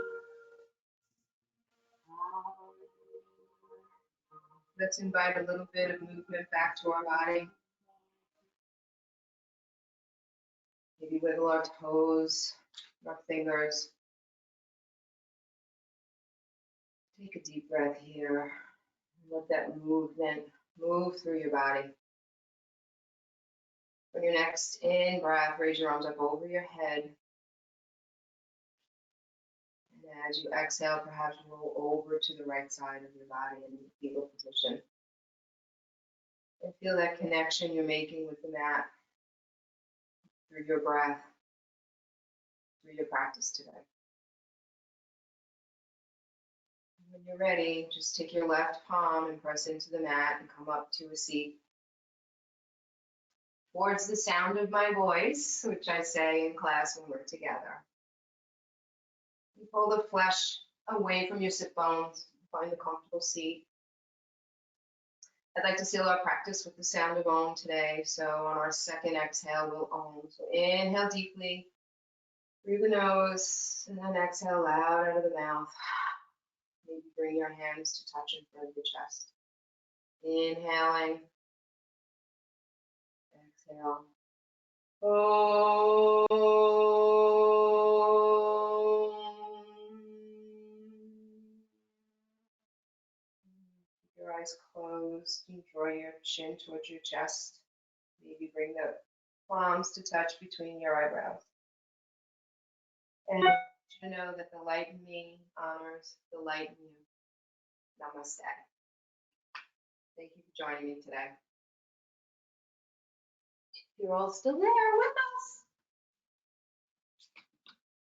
Let's invite a little bit of movement back to our body. Maybe wiggle our toes, our fingers. Take a deep breath here. Let that movement move through your body. On your next in breath, raise your arms up over your head. And as you exhale, perhaps roll over to the right side of your body in the fetal position. And feel that connection you're making with the mat through your breath, through your practice today. And when you're ready, just take your left palm and press into the mat and come up to a seat towards the sound of my voice, which I say in class when we're together. You pull the flesh away from your sit bones, find a comfortable seat. I'd like to seal our practice with the sound of Om today. So on our second exhale, we'll Om. So inhale deeply through the nose, and then exhale loud out of the mouth. Maybe bring your hands to touch in front of your chest. Inhaling. Exhale. Om. Keep your eyes closed and draw your chin towards your chest. Maybe bring the palms to touch between your eyebrows. And I want you to know that the light in me honors the light in you. Namaste. Thank you for joining me today. You're all still there with us.